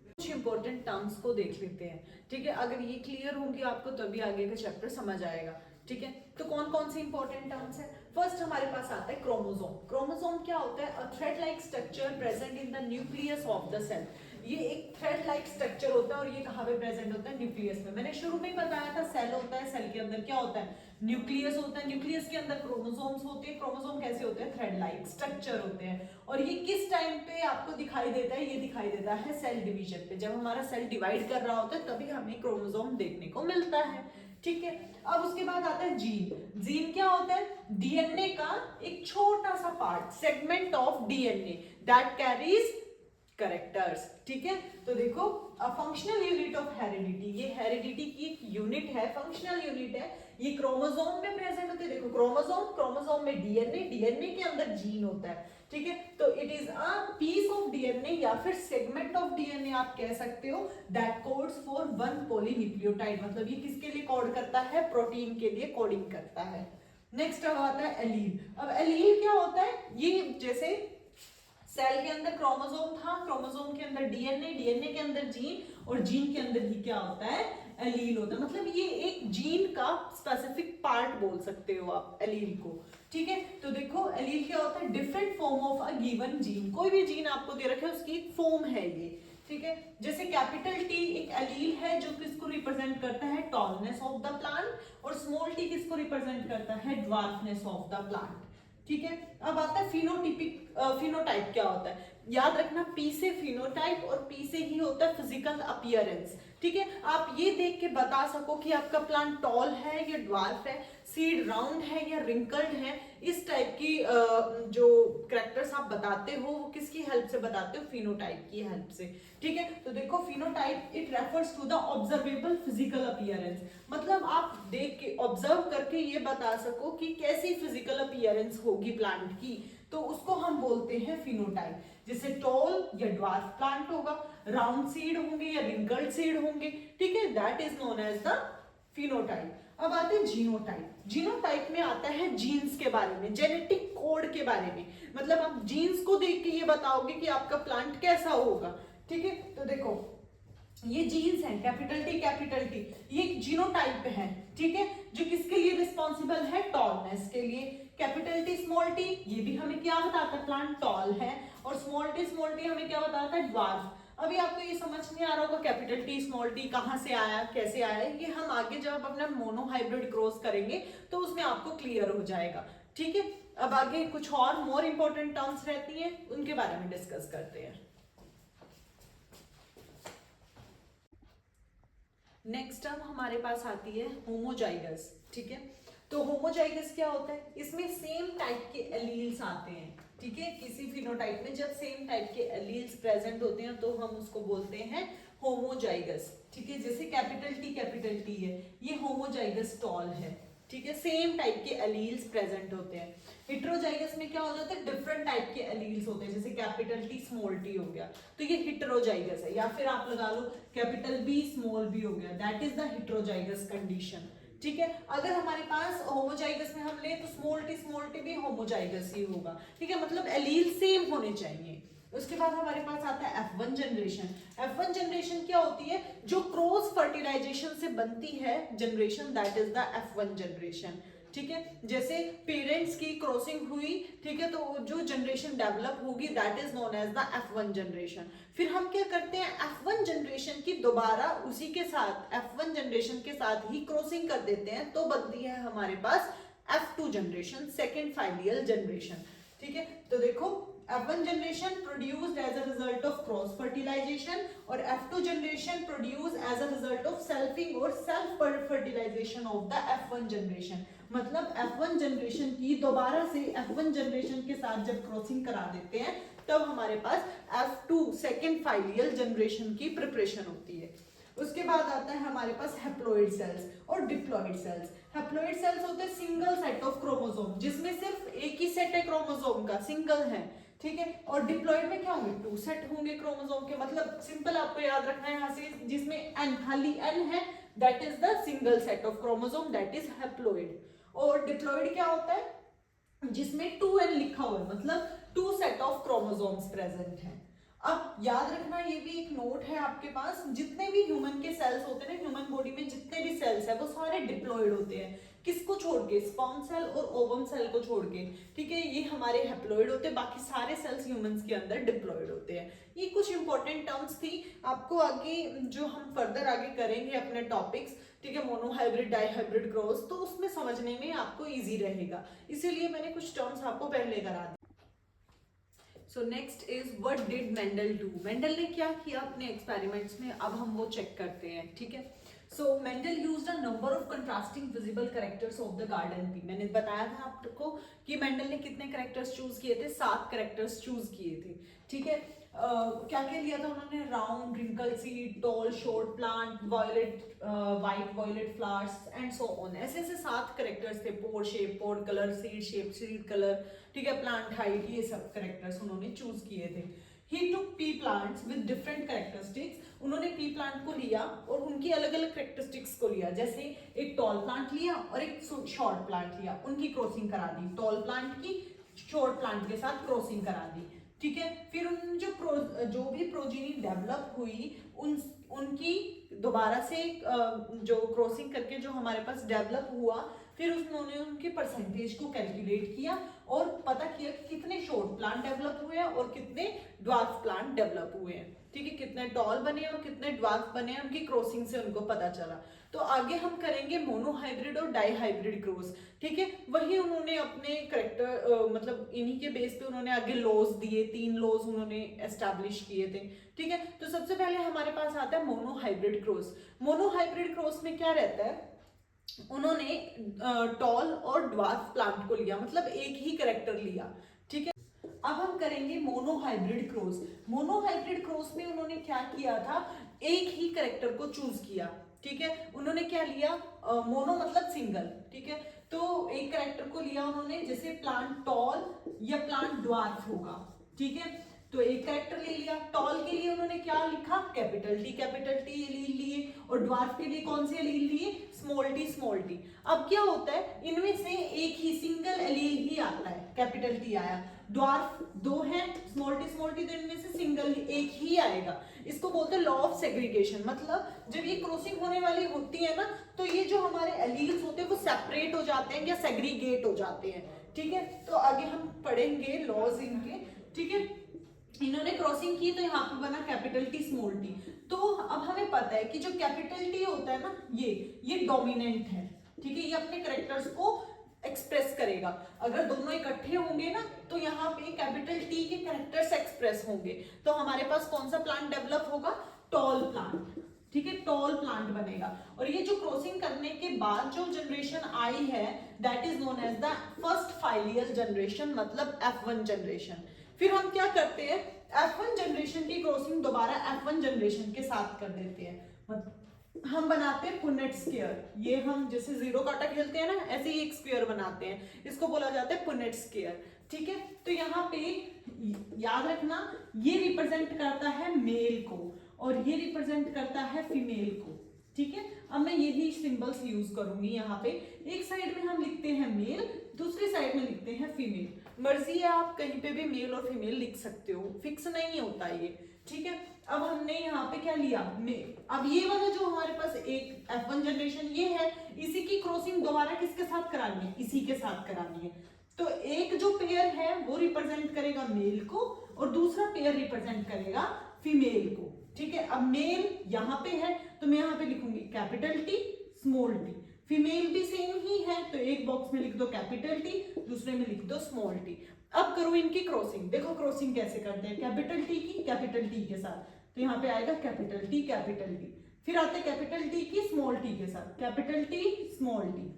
कुछ इंपॉर्टेंट टर्म्स को देख लेते हैं, ठीक है। अगर ये क्लियर होंगे आपको तभी आगे का चैप्टर समझ आएगा, ठीक है। तो कौन कौन से इंपॉर्टेंट टर्म्स है। फर्स्ट हमारे पास आता है क्रोमोसोम। क्रोमोसोम क्या होता है, a thread like structure present in the nucleus of the cell. ये एक थ्रेड लाइक स्ट्रक्चर होता है और ये कहाँ पे प्रेजेंट होता है, न्यूक्लियस में। मैंने शुरू में ही बताया था सेल होता है, सेल के अंदर क्या होता है, न्यूक्लियस होता है, न्यूक्लियस के अंदर क्रोमोसोम्स होते हैं। क्रोमोसोम कैसे होते हैं, थ्रेड लाइक स्ट्रक्चर होते हैं। और ये किस टाइम पे आपको दिखाई देता है, ये दिखाई देता है सेल डिवीजन पे। जब हमारा सेल डिवाइड कर रहा होता है तभी हमें क्रोमोसोम देखने को मिलता है, ठीक है। अब उसके बाद आता है जीन। जीन क्या होता है, डीएनए का एक छोटा सा part, segment of DNA that carries characters, ठीक है। तो देखो, फंक्शनल यूनिट ऑफ हेरिडिटी, ये हेरिडिटी की एक यूनिट है, फंक्शनल यूनिट है। ये क्रोमोसोम में प्रेजेंट होते हैं। देखो क्रोमोसोम, क्रोमोसोम में डीएनए, डीएनए के अंदर जीन होता है, ठीक है। तो it is a piece of DNA या फिर सेगमेंट ऑफ डीएनए आप कह सकते हो, दैट कोड्स फॉर 1 पॉलीन्यूक्लियोटाइड। मतलब ये किसके लिए कोड करता है, प्रोटीन के लिए कोडिंग करता है। नेक्स्ट अब आता है एलील। अब एलील क्या होता है, ये जैसे सेल के अंदर क्रोमोसोम था, क्रोमोसोम के अंदर डीएनए, डीएनए के अंदर जीन, और जीन के अंदर ही क्या होता है, एलील होता है। मतलब ये एक जीन का स्पेसिफिक पार्ट बोल सकते हो आप एलील को, ठीक है। तो देखो एलील क्या होता है, different form of a given gene. कोई भी जीन आपको दे रखे उसकी एक फॉर्म है ये, ठीक है। जैसे कैपिटल टी एक एलील है जो किसको रिप्रेजेंट करता है, टॉलनेस ऑफ द प्लांट, और स्मॉल टी किसको रिप्रेजेंट करता है, ड्वार्फनेस ऑफ द प्लांट, ठीक है। अब आता है फिनोटिपिक। फिनोटाइप क्या होता है, याद रखना, पी से फिनोटाइप और पी से ही होता है फिजिकल अपीयरेंस, ठीक है। आप ये देख के बता सको कि आपका प्लांट टॉल है या ड्वार्फ है, सीड राउंड है या रिंकल्ड है। इस टाइप की जो कैरेक्टर्स आप बताते हो वो किसकी हेल्प से बताते हो, फिनोटाइप की हेल्प से, ठीक है। तो देखो phenotype it refers to the observable physical appearance. मतलब आप देख के ऑब्जर्व करके ये बता सको कि कैसी फिजिकल अपीयरेंस होगी प्लांट की, तो उसको हम बोलते हैं फिनोटाइप। जैसे टॉल या ड्वार्फ प्लांट होगा, राउंड सीड होंगे या रिंकल्ड सीड होंगे, ठीक है, that is known as the phenotype. अब आते हैं जीनोटाइप। जीनोटाइप में आता है जीन्स के बारे में, जेनेटिक कोड के बारे में। मतलब आप जीन्स को देख के ये बताओगे कि आपका प्लांट कैसा होगा, ठीक है। तो देखो ये जीन्स हैं, कैपिटल टी, ये जीनोटाइप है, ठीक है, जो किसके लिए रिस्पॉन्सिबल है, टॉलनेस के लिए। कैपिटल टी स्मॉल टी, ये भी हमें क्या बताता है, प्लांट टॉल है, और स्मॉल टी हमें क्या बताता है, ड्वार्फ। अभी आपको ये समझ नहीं आ रहा होगा कैपिटल टी स्मॉल टी कहाँ से आया, कैसे आया, ये हम आगे जब अपना मोनोहाइब्रिड क्रॉस करेंगे तो उसमें आपको क्लियर हो जाएगा, ठीक है। अब आगे कुछ और मोर इंपॉर्टेंट टर्म्स रहती हैं, उनके बारे में डिस्कस करते हैं। नेक्स्ट टर्म हमारे पास आती है होमोजाइगस, ठीक है। तो होमोजाइगस क्या होता है, इसमें सेम टाइप के एलील्स आते हैं, ठीक है। किसी फिनोटाइप में जब सेम टाइप के एलील्स प्रेजेंट होते हैं तो हम उसको बोलते हैं होमोजाइगस, ठीक है। जैसे कैपिटल टी है, ये होमोजाइगस टॉल है, ठीक है, सेम टाइप के एलील्स प्रेजेंट होते हैं। हेटेरोजाइगस में क्या हो जाता है, डिफरेंट टाइप के एलील्स होते हैं, जैसे कैपिटल टी स्मॉल टी हो गया, तो ये हेटेरोजाइगस है। या फिर आप लगा लो कैपिटल बी स्मॉल बी हो गया, that is the heterozygous condition. ठीक है, अगर हमारे पास होमोजाइगस में हम ले तो स्मॉल टी भी होमोजाइगस ही होगा। ठीक है, मतलब एलील सेम होने चाहिए। उसके बाद हमारे पास आता है F1 जनरेशन। F1 जनरेशन क्या होती है, जो क्रॉस फर्टिलाइजेशन से बनती है generation, that is the F1 generation. ठीक है, जैसे पेरेंट्स की क्रॉसिंग हुई, ठीक है, तो जो जनरेशन डेवलप होगी that is known as the F1 generation. फिर हम क्या करते हैं, F1 जनरेशन की दोबारा उसी के साथ F1 जनरेशन के साथ ही क्रॉसिंग कर देते हैं, तो बनती है हमारे पास F2 जनरेशन, सेकेंड फाइलियल जनरेशन। ठीक है, तो देखो F1 generation produced as a result of cross fertilization और F2 generation produced as a result of selfing और self fertilization of the F1 generation। मतलब F1 generation की दोबारा से F1 generation के साथ जब क्रॉसिंग करा देते हैं तब हमारे पास F2 सेकेंड फाइलियल जनरेशन की प्रिपरेशन होती है। उसके बाद आता है हमारे पास हैप्लॉइड सेल्स और डिप्लॉइड सेल्स। हैप्लॉइड सेल्स होते हैं सिंगल सेट ऑफ क्रोमोसोम, जिसमें सिर्फ एक ही सेट है क्रोमोसोम का, सिंगल है। ठीक है, और डिप्लॉइड में क्या होंगे, 2 सेट होंगे क्रोमोसोम के। मतलब सिंपल आपको याद रखना है यहाँ से, जिसमें n खाली n है, that is the single set of chromosome, that is haploid. और डिप्लॉइड क्या होता है, जिसमें 2n लिखा हुआ है, मतलब 2 सेट ऑफ क्रोमोसोम्स प्रेजेंट हैं। अब याद रखना, ये भी एक नोट है आपके पास, जितने भी ह्यूमन के सेल्स होते हैं ना, ह्यूमन बॉडी में जितने भी सेल्स है वो सारे डिप्लॉइड होते हैं। किसको छोड़ के, स्पर्म सेल और ओवम सेल को छोड़ के। ठीक है, ये हमारे हैप्लॉइड होते हैं, बाकी सारे सेल्स ह्यूमंस के अंदर डिप्लॉइड होते हैं। ये कुछ इंपॉर्टेंट टर्म्स थी, आपको आगे जो हम फर्दर आगे करेंगे अपने टॉपिक्स, ठीक है, मोनोहाइब्रिड डाइहाइब्रिड क्रॉस, तो उसमें समझने में आपको इजी रहेगा, इसीलिए मैंने कुछ टर्म्स आपको पहले करा दी। So next is what did Mendel do. Mendel ने क्या किया अपने एक्सपेरिमेंट्स में, अब हम वो चेक करते हैं। ठीक है, so Mendel used a number of contrasting visible characters of the garden pea. मैंने बताया था आपको कि मेंडल ने कितने कैरेक्टर्स चूज किए थे, 7 कैरेक्टर्स चूज किए थे। ठीक है, क्या क्या लिया था उन्होंने, round, wrinkle seed, tall, short plant, violet, white violet flowers and so on. ऐसे ऐसे 7 कैरेक्टर्स थे, pod shape, pod colour, seed shape, seed colour, ठीक है, प्लांट हाइट, ये सब कैरेक्टर्स उन्होंने चूज किए थे। He took pea plants with different characteristics। उन्होंने पी प्लांट को लिया और उनकी अलग अलग कैरेक्टरिस्टिक्स को लिया, जैसे एक टॉल प्लांट लिया और एक शॉर्ट प्लांट लिया, उनकी क्रॉसिंग करा दी, टॉल प्लांट की शॉर्ट प्लांट के साथ क्रॉसिंग करा दी। ठीक है, फिर उन जो भी प्रोजीनी डेवलप हुई उनकी दोबारा से जो क्रॉसिंग करके जो हमारे पास डेवलप हुआ, फिर उन्होंने उनके परसेंटेज को कैलकुलेट किया और पता किया कि कितने शॉर्ट प्लांट डेवलप हुए हैं और कितने ड्वार्फ प्लांट डेवलप हुए हैं। ठीक है, कितने टॉल बने और कितने ड्वार्फ बने हैं, उनकी क्रॉसिंग से उनको पता चला। तो आगे हम करेंगे मोनोहाइब्रिड और डाइहाइब्रिड क्रॉस। ठीक है, वही उन्होंने अपने करेक्टर मतलब इन्हीं के बेस पे उन्होंने आगे लॉज दिए, 3 लॉज उन्होंने एस्टैब्लिश किए थे। ठीक है, तो सबसे पहले हमारे पास आता है मोनोहाइब्रिड क्रॉस। मोनोहाइब्रिड क्रॉस में क्या रहता है, उन्होंने टॉल और ड्वार्फ प्लांट को लिया, मतलब एक ही कैरेक्टर लिया। ठीक है, अब हम करेंगे मोनोहाइब्रिड क्रॉस। मोनोहाइब्रिड क्रॉस में उन्होंने क्या किया था, एक ही कैरेक्टर को चूज किया। ठीक है, उन्होंने क्या लिया, मोनो मतलब सिंगल। ठीक है, तो एक कैरेक्टर को लिया उन्होंने, जैसे प्लांट टॉल या प्लांट ड्वार्फ होगा। ठीक है, तो एक कैरेक्टर ले लिया। टॉल के लिए उन्होंने क्या लिखा, कैपिटल टी एलील लिए, और ड्वार्फ के लिए कौन से एलील लिए, स्मॉल टी। अब क्या होता है, इनमें से एक ही सिंगल एलील ही आता है, कैपिटल टी आया, ड्वार्फ 2 है, स्मॉल टी, तो इनमें से सिंगल एक ही आएगा। इसको बोलते हैं लॉ ऑफ सेग्रीगेशन। मतलब जब ये क्रॉसिंग होने वाली होती है ना, तो ये जो हमारे एलील्स होते हैं वो सेपरेट हो जाते हैं या सेग्रीगेट हो जाते हैं। ठीक है, तो आगे हम पढ़ेंगे लॉज इनके। ठीक है, इन्होंने क्रॉसिंग की तो यहाँ पे बना कैपिटल टी स्मॉल टी। तो अब हमें पता है कि जो कैपिटल टी होता है ना, ये डोमिनेंट है। ठीक है, ये अपने कैरेक्टर्स को एक्सप्रेस करेगा। अगर दोनों इकट्ठे होंगे ना, तो यहाँ पे कैपिटल टी के कैरेक्टर्स एक्सप्रेस होंगे, तो हमारे पास कौन सा प्लांट डेवलप होगा, टॉल प्लांट। ठीक है, टॉल प्लांट बनेगा। और ये जो क्रॉसिंग करने के बाद जो जनरेशन आई है, that is known as the first filial generation, मतलब F1 जनरेशन। फिर हम क्या करते हैं, F1 जनरेशन की क्रॉसिंग दोबारा F1 जनरेशन के साथ कर देते हैं। हम बनाते हैं पुनेट स्क्वायर। ये हम जैसे जीरो काटा खेलते हैं ना, ऐसे ही एक स्क्वायर बनाते हैं, इसको बोला जाता है पुनेट स्क्वायर। ठीक है, तो यहाँ पे याद रखना ये रिप्रेजेंट करता है मेल को और ये रिप्रेजेंट करता है फीमेल को। ठीक है, अब मैं यही सिंबल्स यूज करूंगी। यहाँ पे एक साइड में हम लिखते हैं मेल, दूसरी साइड में लिखते हैं फीमेल। मर्जी है, आप कहीं पे भी मेल और फीमेल लिख सकते हो, फिक्स नहीं होता ये। ठीक है, अब हमने यहाँ पे क्या लिया, मेल। अब ये वाला जो हमारे पास एक F1 जनरेशन ये है, इसी की क्रॉसिंग दोबारा किसके साथ करानी है, इसी के साथ करानी है। तो एक जो पेयर है वो रिप्रेजेंट करेगा मेल को और दूसरा पेयर रिप्रेजेंट करेगा फीमेल को। ठीक है, अब मेल यहाँ पे है तो मैं यहाँ पे लिखूंगी capital T small T. Female भी सेम ही है तो एक बॉक्स में लिख दो कैपिटल टी, दूसरे में लिख दो स्मॉल टी। अब करो इनकी क्रॉसिंग। देखो क्रॉसिंग कैसे करते हैं, कैपिटल टी की कैपिटल टी के साथ, तो यहाँ पे आएगा कैपिटल टी, फिर आते कैपिटल टी की स्मॉल टी के साथ, कैपिटल टी स्मॉल टी।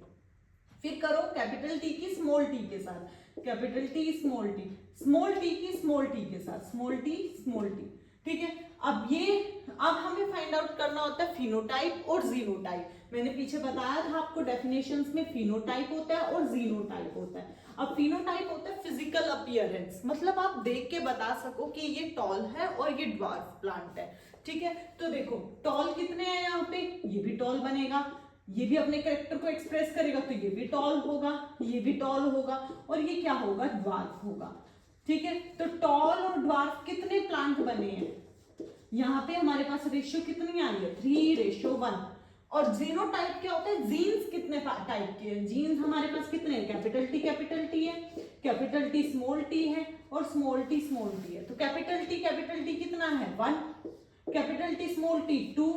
फिर करो कैपिटल टी की स्मॉल टी के साथ, capital T small T, small T की स्मॉल टी के साथ, स्मॉल टी स्मॉल टी। ठीक है, अब हमें फाइंड आउट करना होता है फिनोटाइप और जीनोटाइप। मैंने पीछे बताया था आपको डेफिनेशंस में, फिनोटाइप होता है और जीनोटाइप होता है। अब फिनोटाइप होता है फिजिकल अपीयरेंस, मतलब आप देख के बता सको कि ये टॉल है और ये ड्वार्फ प्लांट है। ठीक है, तो देखो टॉल कितने हैं यहाँ पे, ये भी टॉल बनेगा, ये भी अपने कैरेक्टर को एक्सप्रेस करेगा तो ये भी टॉल होगा, ये भी टॉल होगा और ये क्या होगा, ड्वार्फ होगा। ठीक है, तो टॉल और ड्वार्फ कितने प्लांट बने हैं, यहाँ पे हमारे पास रेशियो कितनी आई है, 3:1। और जीनोटाइप क्या होता है, जीन्स कितने टाइप के हैं, जीन्स हमारे पास कितने हैं, कैपिटल टी है, कैपिटल टी स्मॉल टी है और स्मॉल टी है। तो कैपिटल टी कितना है, 1, capital T small T 2,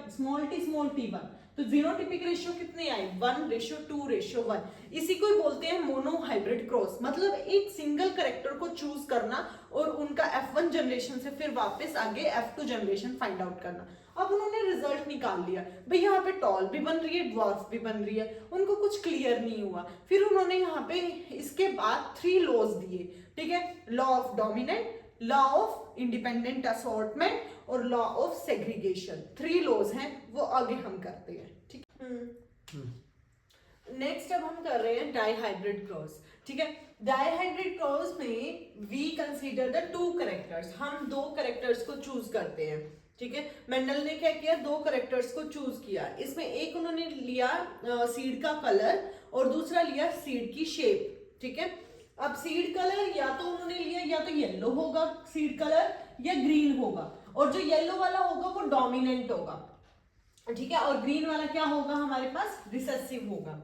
small T 1। तो जीनोटिपिक रेशियो कितने आए, 1:2:1। इसी को ही बोलते हैं मोनो हाइब्रिड क्रॉस, मतलब एक सिंगल कैरेक्टर को चूज करना और उनका F1 जनरेशन से फिर वापस आगे F2 जनरेशन फाइंड आउट करना। अब उन्होंने रिजल्ट निकाल लिया, भाई यहाँ पे टॉल भी बन रही है, ड्वार्फ भी बन रही है, उनको कुछ क्लियर नहीं हुआ। फिर उन्होंने यहाँ पे इसके बाद 3 लॉज दिए। ठीक है, law of dominant, law of independent assortment और लॉ ऑफ सेग्रीगेशन। 3 लॉज हैं, वो आगे हम करते हैं। ठीक है, नेक्स्ट अब हम कर रहे हैं डाइहाइब्रिड क्रॉस। ठीक है, डाइहाइब्रिड क्रॉस में वी कंसीडर द 2 कैरेक्टर्स, हम 2 कैरेक्टर्स को चूज करते हैं। ठीक है, मेंडल ने क्या किया, 2 कैरेक्टर्स को चूज किया। इसमें एक उन्होंने लिया सीड का कलर और दूसरा लिया सीड की शेप। ठीक है, अब सीड कलर या तो उन्होंने लिया, या तो येलो होगा सीड कलर या ग्रीन होगा, और जो येलो वाला होगा वो डोमिनेंट होगा। ठीक है, और ग्रीन वाला क्या होगा हमारे पास, रिसेसिव होगा।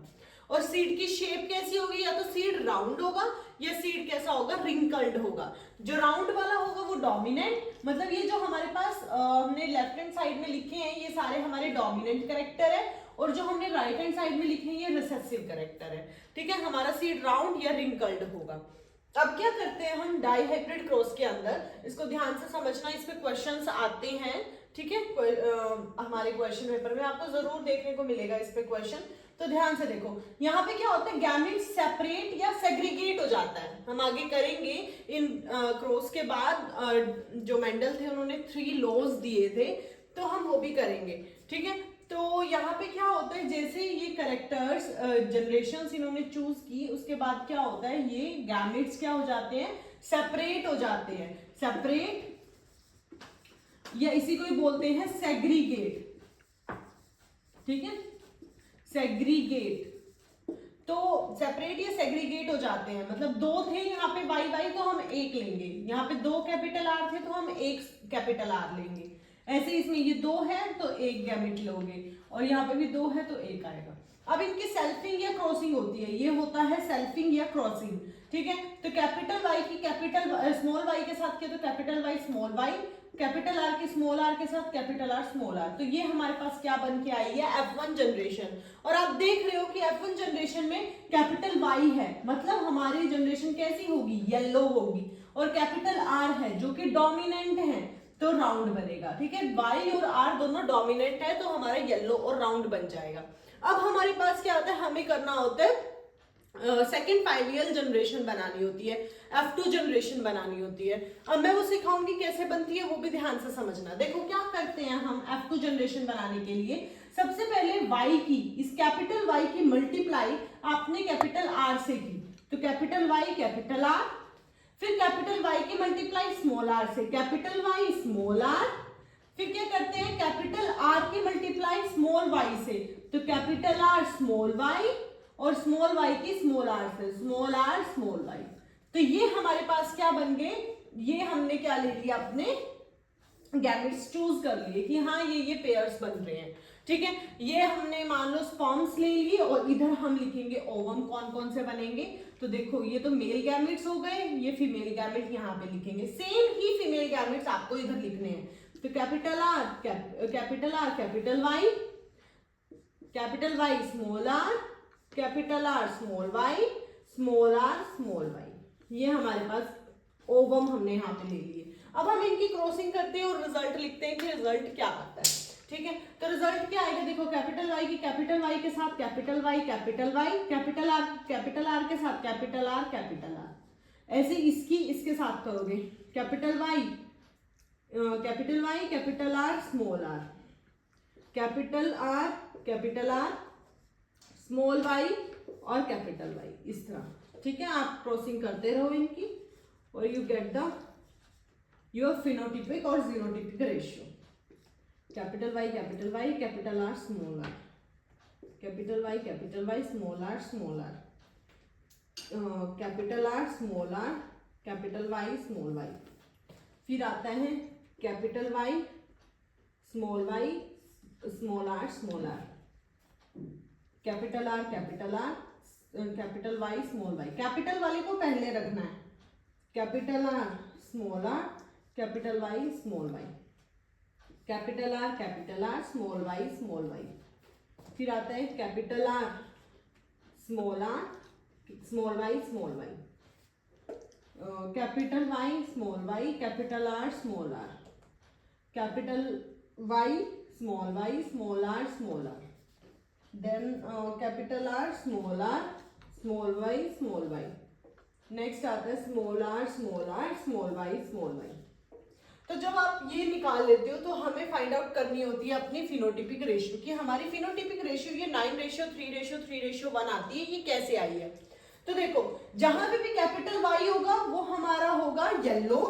और सीड की शेप कैसी होगी, या तो सीड राउंड होगा या सीड कैसा होगा, रिंकल्ड होगा। जो राउंड वाला होगा वो डोमिनेंट, मतलब ये जो हमारे पास हमने लेफ्ट हैंड साइड में लिखे हैं ये सारे हमारे डोमिनेंट कैरेक्टर है, और जो हमने राइट हैंड साइड में लिखे हैं ये रिसेसिव कैरेक्टर है। ठीक है, हमारा सीड राउंड या रिंकल्ड होगा। अब क्या करते हैं हम डाइहाइब्रिड क्रॉस के अंदर, इसको ध्यान से समझना, इसमें क्वेश्चंस आते हैं। ठीक है, हमारे क्वेश्चन पेपर में आपको जरूर देखने को मिलेगा इस पे क्वेश्चन, तो ध्यान से देखो। यहाँ पे क्या होता है, गैमेट्स सेपरेट या सेग्रीगेट हो जाता है। हम आगे करेंगे इन क्रॉस के बाद, जो मेंडल थे उन्होंने 3 लॉज दिए थे, तो हम वो भी करेंगे। ठीक है, तो यहाँ पे क्या होता है, जैसे ये कैरेक्टर्स जनरेशंस इन्होंने चूज की, उसके बाद क्या होता है, ये गैमेट्स क्या हो जाते हैं, सेपरेट हो जाते हैं। सेपरेट या इसी को ही बोलते हैं सेग्रीगेट। ठीक है, सेग्रीगेट, तो सेपरेट या सेग्रीगेट हो जाते हैं, मतलब 2 थे यहाँ पे वाई तो हम 1 लेंगे, यहाँ पे 2 कैपिटल आर थे तो हम 1 कैपिटल आर लेंगे। ऐसे इसमें ये 2 है तो 1 गैमेट लोगे, और यहाँ पे भी 2 है तो 1 आएगा। अब इनकी सेल्फिंग या क्रॉसिंग होती है, ये होता है सेल्फिंग या क्रॉसिंग। ठीक है, तो कैपिटल वाई की कैपिटल स्मॉल वाई के साथ किया तो capital Y small Y, capital R की स्मॉल आर के साथ कैपिटल आर स्मॉल आर, तो ये हमारे पास क्या बन के आई है, F1 जनरेशन। और आप देख रहे हो कि F1 जनरेशन में कैपिटल वाई है, मतलब हमारी जनरेशन कैसी होगी, येलो होगी, और कैपिटल आर है जो कि डोमिनेंट है तो राउंड बनेगा। ठीक है, वाई और आर दोनों डोमिनेंट है तो हमारा येलो और राउंड बन जाएगा। अब हमारे पास क्या आता है, हमें करना होता है सेकेंड फाइवियल जनरेशन बनानी होती है, F2 जनरेशन बनानी होती है। अब मैं वो सिखाऊंगी कैसे बनती है, वो भी ध्यान से समझना। देखो क्या करते हैं हम F2 जनरेशन बनाने के लिए, सबसे पहले y की, इस कैपिटल Y की मल्टीप्लाई आपने कैपिटल R से की, तो कैपिटल Y कैपिटल R, फिर कैपिटल Y की मल्टीप्लाई स्मॉल r से, कैपिटल Y स्मॉल r, फिर क्या करते हैं कैपिटल R की मल्टीप्लाई स्मॉल y से, तो कैपिटल R स्मॉल y, और स्मॉल y की स्मॉल r से, स्मॉल r स्मॉल y। तो ये हमारे पास क्या बन गए, ये हमने क्या ले लिया, अपने गैमेट्स चूज कर लिए कि हाँ ये पेयर्स बन रहे हैं, ठीक है। ये हमने मान लो स्पर्म्स ले लिए, और इधर हम लिखेंगे ओवम कौन कौन से बनेंगे। तो देखो ये तो मेल गैमेट्स हो गए, ये फीमेल गैमेट यहाँ पे लिखेंगे, सेम ही फीमेल गैमेट्स आपको इधर लिखने हैं। तो capital R capital R capital Y, capital Y small r, capital R small y, small r small y, ये हमारे पास ओवम हमने यहाँ पे ले लिए। अब हम इनकी क्रॉसिंग करते हैं और रिजल्ट लिखते हैं कि रिजल्ट क्या आता है, ठीक है। तो रिजल्ट क्या आएगा, देखो कैपिटल Y की कैपिटल Y के साथ capital Y capital Y, capital R के साथ कैपिटल R कैपिटल R, ऐसे इसकी इसके साथ करोगे, capital Y capital R small r, capital R small y और कैपिटल Y, इस तरह, ठीक है। आप क्रॉसिंग करते रहो इनकी और you get the your phenotypic और genotypic ratio. Capital Y capital R small r, capital Y small r small r, capital R small r, capital Y small y, फिर आता है capital Y small r small r, capital R capital Y small y। Capital वाले को पहले रखना है, capital R small r capital Y small y, capital R small y, फिर आता है capital R small y, capital Y small y, capital R small r, capital Y small r, then capital R small y, next आता है small r small y। तो जब आप ये निकाल लेते हो तो हमें फाइंड आउट करनी होती है अपनी फिनोटिपिक रेशियो की। हमारी फिनोटिपिक रेशियो ये 9:3:3:1 आती है, ये कैसे आई है। तो देखो जहां पे भी कैपिटल Y होगा वो हमारा होगा येलो,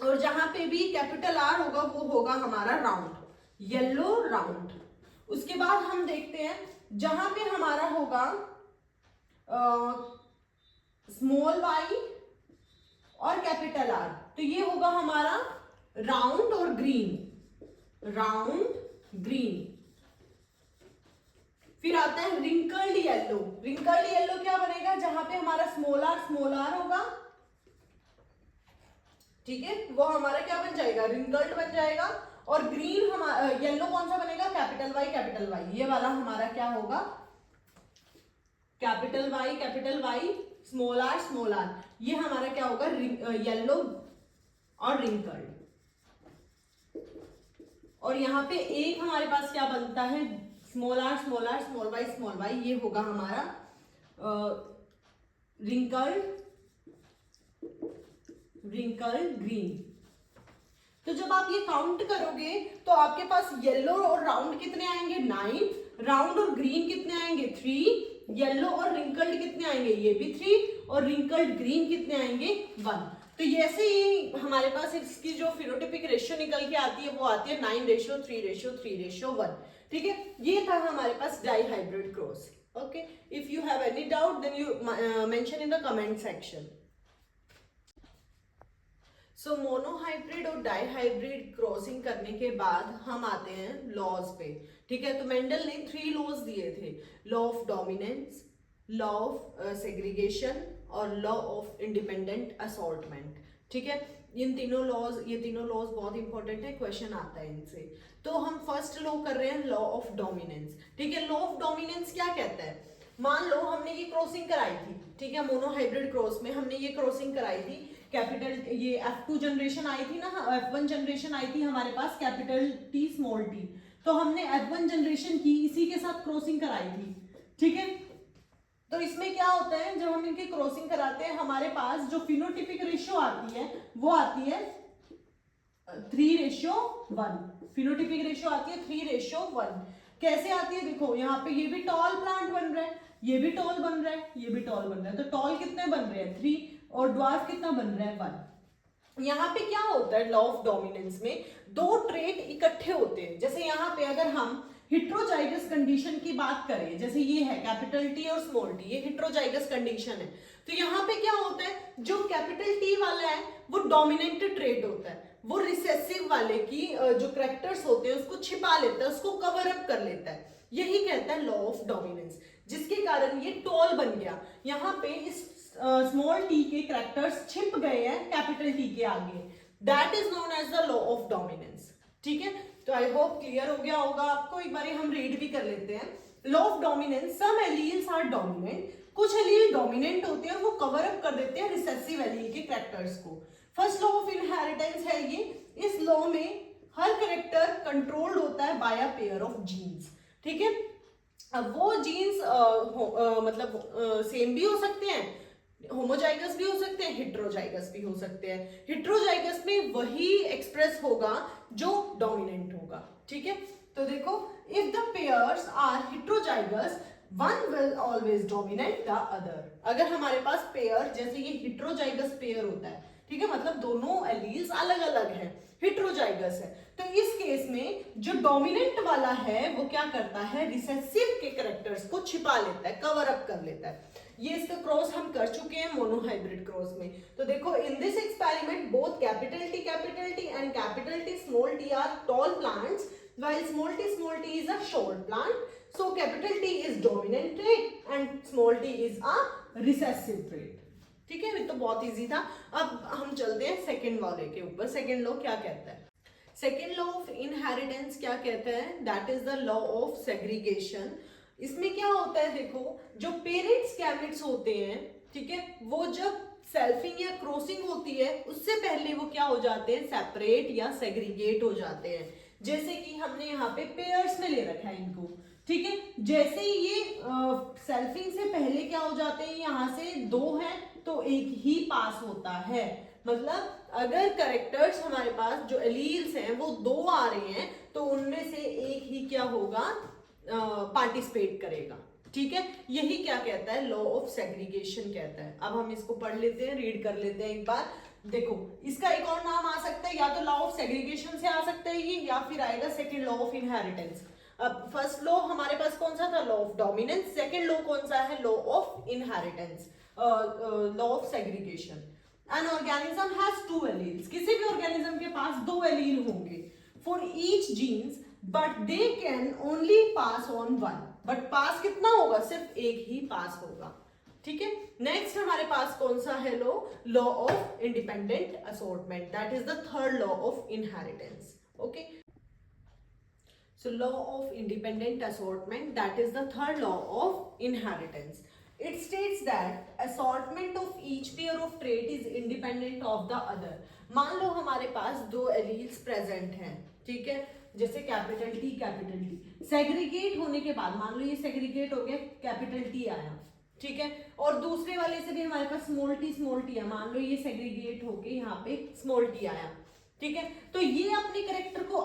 और जहां पे भी कैपिटल R होगा वो होगा हमारा राउंड, येलो राउंड। उसके बाद हम देखते हैं जहां पे हमारा होगा स्मॉल y और कैपिटल R, तो ये होगा हमारा राउंड और ग्रीन, फिर आता है रिंकल्ड येलो। रिंकल्ड येलो क्या बनेगा, जहां पे हमारा स्मॉल r होगा, ठीक है, वो हमारा क्या बन जाएगा, रिंकल्ड बन जाएगा। और ग्रीन हमारा येलो कौन सा बनेगा, कैपिटल Y, ये वाला हमारा क्या होगा, कैपिटल Y स्मॉल r, ये हमारा क्या होगा, येलो और रिंकल्ड। और यहाँ पे एक हमारे पास क्या बनता है, स्मॉल y, ये होगा हमारा रिंकल्ड ग्रीन। तो जब आप ये काउंट करोगे तो आपके पास येलो और राउंड कितने आएंगे, 9, राउंड और ग्रीन कितने आएंगे, 3, येलो और रिंकल्ड कितने आएंगे, ये भी 3, और रिंकल्ड ग्रीन कितने आएंगे, 1। तो ऐसे ही हमारे पास इसकी जो फिनोटिपिक रेशियो निकल के आती है वो आती है 9:3:3:1, ठीक है। ये था हमारे पास dihybrid cross. Okay, if you have any doubt then you mention in the comment section. So monohybrid और डाइहाइब्रिड क्रॉसिंग करने के बाद हम आते हैं लॉज पे, ठीक है। तो मेंडल ने 3 लॉज दिए थे, law of dominance, law of segregation और लॉ ऑफ इंडिपेंडेंट असॉर्टमेंट, ठीक है। ये तीनों लॉज बहुत इंपॉर्टेंट है, क्वेश्चन आता है इनसे। तो हम फर्स्ट लॉ कर रहे हैं, लॉ ऑफ डोमिनेंस, ठीक है। लॉ ऑफ डोमिनेंस क्या कहता है, मान लो हमने ये क्रॉसिंग कराई थी, ठीक है, मोनोहाइब्रिड क्रॉस में हमने ये क्रॉसिंग कराई थी, कैपिटल ये F2 जनरेशन आई थी ना, F1 जनरेशन आई थी हमारे पास कैपिटल T स्मॉल t, तो हमने F1 जनरेशन की इसी के साथ क्रॉसिंग कराई थी, ठीक है। तो इसमें क्या होता है, जब हम इनकी क्रॉसिंग कराते हैं हमारे पास जो फिनोटिपिक रेशियो आती है वो आती है 3:1। फिनोटिपिक रेशियो आती है 3:1। कैसे आती है, देखो यहाँ पे ये भी टॉल प्लांट बन रहा है, ये भी टॉल बन रहा है, ये भी टॉल बन रहा है, तो टॉल कितने बन रहे हैं 3 और ड्वार्फ कितना बन रहा है 1। यहाँ पे क्या होता है, लॉ ऑफ डोमिनेंस में दो ट्रेट इकट्ठे होते हैं। जैसे यहाँ पे अगर हम हिट्रोजाइगस कंडीशन की बात करें, जैसे ये है कैपिटल टी और स्मॉल टी, ये हिट्रोजाइगस कंडीशन है, तो यहाँ पे क्या होता है, जो कैपिटल टी वाला है वो डोमिनेंट ट्रेट होता है, वो रिसेसिव वाले की जो करेक्टर्स होते हैं उसको छिपा लेता है, उसको कवर अप कर लेता है। यही कहता है लॉ ऑफ डोमिनेंस, जिसके कारण ये टॉल बन गया। यहाँ पे इस स्मॉल टी के करेक्टर्स छिप गए हैं कैपिटल टी के आगे, that is known as the law of dominance. ठीक है, तो आई होप क्लियर हो गया होगा आपको। एक बार हम रीड भी कर लेते हैं। Law of dominance, some alleles are dominant, कुछ एलील डोमिनेंट होते हैं और वो कवर अप कर देते हैं रिसेसिव एलील के कैरेक्टर्स को। फर्स्ट लॉ ऑफ इनहेरिटेंस है ये। इस लॉ में हर कैरेक्टर कंट्रोल्ड होता है by a pair of genes. ठीक है, अब वो जीन्स मतलब सेम भी हो सकते हैं, होमोजाइगस भी हो सकते हैं, हेट्रोजाइगस भी हो सकते हैं। हेट्रोजाइगस में वही एक्सप्रेस होगा जो डोमिनेंट होगा। ठीक है, तो देखो, if the pairs are heterozygous one will always dominate the other. अगर हमारे पास पेयर, जैसे ये हेट्रोजाइगस पेयर होता है, ठीक है, मतलब दोनों एलील्स अलग अलग हैं, हेट्रोजाइगस है, तो इस केस में जो डोमिनेंट वाला है वो क्या करता है, रिसेसिव के कैरेक्टर्स को छिपा लेता है, कवर अप कर लेता है। ये इसका क्रॉस हम कर चुके हैं मोनोहाइब्रिड क्रॉस में। तो देखो, in this experiment both capital T and capital T small T are tall plants while small t is a short plant, so capital T is dominant trait and small t is a recessive trait। ठीक है, ये तो बहुत easy था। अब हम चलते हैं सेकेंड वाले के ऊपर। सेकेंड लॉ क्या कहता है? सेकेंड लॉ ऑफ इनहेरिटेंस क्या कहता है? That is the law of segregation. इसमें क्या होता है, देखो, जो पेरेंट्स गैमेट्स होते हैं, ठीक है, वो जब सेल्फिंग या क्रॉसिंग होती है उससे पहले वो क्या हो जाते हैं, सेपरेट या सेग्रीगेट हो जाते हैं। जैसे कि हमने यहाँ पे पेयर्स में ले रखा है इनको। ठीक है, जैसे ही ये सेल्फिंग से पहले क्या हो जाते हैं, यहाँ से दो हैं तो एक ही पास होता है। मतलब अगर कैरेक्टर्स हमारे पास जो एलील्स हैं वो दो आ रहे हैं तो उनमें से एक ही क्या होगा, पार्टिसिपेट करेगा। ठीक है, यही क्या कहता है, लॉ ऑफ सेग्रीगेशन कहता है। अब हम इसको पढ़ लेते हैं, रीड कर लेते हैं एक बार। देखो, इसका एक और नाम आ सकता है, या तो लॉ ऑफ सेग्रीगेशन से आ सकता है ये, या फिर आएगा सेकंड लॉ ऑफ इनहेरिटेंस। अब फर्स्ट लॉ हमारे पास कौन सा था, law of dominance. Second law कौन सा है, law of inheritance, law of segregation. An organism has two alleles, किसी भी ऑर्गेनिज्म के पास दो एलील होंगे for each genes, but they can only pass on one. But pass कितना होगा, सिर्फ एक ही पास होगा। ठीक है, नेक्स्ट हमारे पास कौन सा है law of independent assortment, that is the third law of inheritance. Okay, so law of independent assortment, that is the third law of inheritance. It states that assortment of each pair of trait is independent of the other। मान लो हमारे पास दो alleles present हैं, ठीक है, जैसे capital T segregate होने के बाद, मान लो ये सेग्रीगेट हो गया, कैपिटल टी आया, ठीक है, और दूसरे वाले से भी हमारे पास स्मॉल टी है, मान लो ये सेग्रीगेट होके यहाँ पे स्मॉल टी आया। ठीक है, तो ये अपने कैरेक्टर को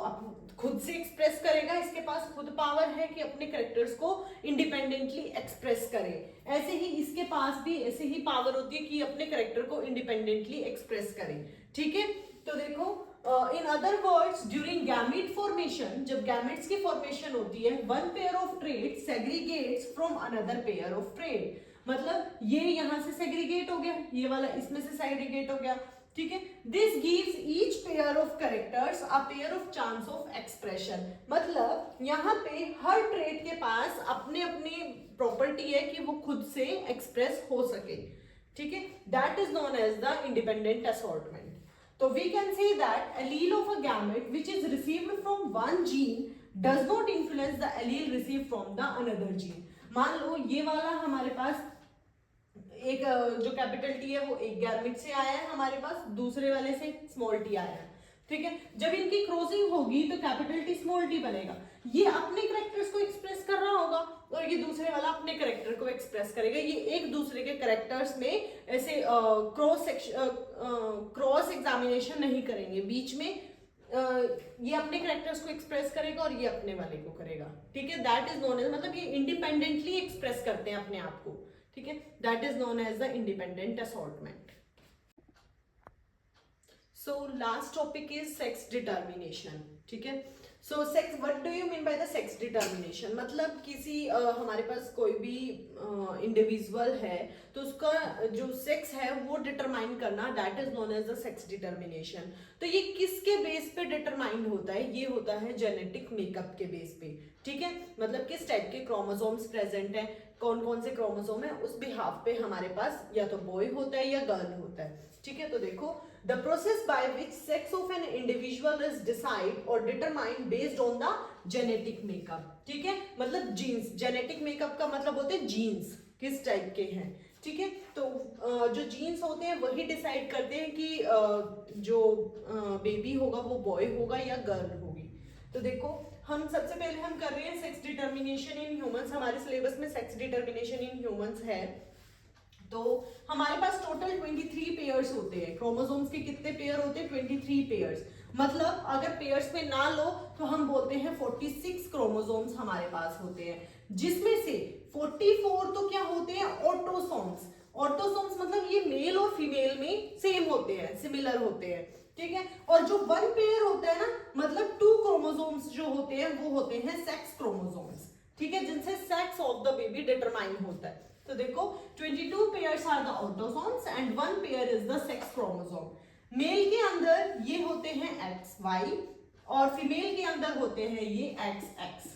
खुद से एक्सप्रेस करेगा, इसके पास खुद पावर है कि अपने कैरेक्टर्स को इंडिपेंडेंटली एक्सप्रेस करे। ऐसे ही इसके पास भी ऐसे ही पावर होती है कि अपने कैरेक्टर को इंडिपेंडेंटली एक्सप्रेस करे। ठीक है, तो देखो, in other words, during gamete formation, जब गैमेट्स की फॉर्मेशन होती है, one pair of trait segregates from another pair of trait. मतलब ये यहाँ से सेग्रीगेट हो गया, ये वाला इसमें से सेग्रीगेट हो गया। ठीक है, this gives each pair of characters a pair of chance of expression. मतलब यहाँ पे हर ट्रेट के पास अपने अपनी प्रॉपर्टी है कि वो खुद से एक्सप्रेस हो सके। ठीक है, that is known as the independent assortment. तो we can say that allele of a gamete which is received from one gene does not influence the allele received from the another gene। मान लो ये वाला हमारे पास एक जो capital T है वो एक गैमेट से आया है हमारे पास, दूसरे वाले से स्मॉल टी आया है। ठीक है, जब इनकी क्रॉसिंग होगी तो कैपिटल टी स्मॉल टी बनेगा। ये अपने कैरेक्टर्स को एक्सप्रेस कर रहा होगा, और ये दूसरे वाला अपने करेक्टर को एक्सप्रेस करेगा। ये एक दूसरे के करेक्टर्स में ऐसे क्रॉस एग्जामिनेशन नहीं करेंगे, बीच में ये अपने करेक्टर्स को एक्सप्रेस करेगा और ये अपने वाले को करेगा, ठीक है। दैट इज नोन एज, मतलब ये इंडिपेंडेंटली एक्सप्रेस करते हैं अपने आप को, ठीक है। That is known as the independent assortment. So last topic is sex determination, ठीक है। So sex, what do you mean by the sex determination, मतलब किसी हमारे पास कोई भी इंडिविजुअल है तो उसका जो सेक्स है वो डिटरमाइन करना, that is known as the sex determination. तो ये किसके बेस पे डिटरमाइन होता है, ये होता है जेनेटिक मेकअप के बेस पे, ठीक है। मतलब किस टाइप के क्रोमोसोम्स प्रेजेंट है, कौन कौन से क्रोमोसोम है, उस बिहाफ पे हमारे पास या तो बॉय होता है या गर्ल होता है, ठीक है। तो देखो, the process by which sex of an individual is decide or determined based on the genetic makeup, ठीक है। मतलब जीन्स, जेनेटिक मेकअप का मतलब होते हैं जीन्स किस टाइप के हैं, ठीक है। तो जो जीन्स होते हैं वही डिसाइड करते हैं कि जो बेबी होगा वो बॉय होगा या गर्ल होगी। तो देखो, हम सबसे पहले हम कर रहे हैं सेक्स डिटर्मिनेशन इन ह्यूमंस। हमारे सिलेबस में सेक्स डिटर्मिनेशन इन ह्यूमंस है। तो हमारे पास टोटल 23 पेयर्स होते हैं। क्रोमोसोम्स के कितने पेयर होते हैं? 23 पेयर्स। मतलब अगर पेयर्स में ना लो तो हम बोलते हैं 46 क्रोमोसोम्स हमारे पास होते हैं, जिसमें से 44 तो क्या होते हैं? ऑटोसोम्स। ऑटोसोम्स मतलब ये मेल और फीमेल में सेम होते हैं, सिमिलर होते हैं, ठीक है। और जो वन पेयर होता है ना, मतलब 2 क्रोमोसोम्स जो होते हैं वो होते हैं सेक्स क्रोमोसोम्स, ठीक है, जिनसे sex of the baby determine होता है। तो देखो, 22 pairs are the autosomes and 1 pair is the sex chromosome. Male के अंदर ये होते हैं XY और फीमेल के अंदर होते हैं ये XX,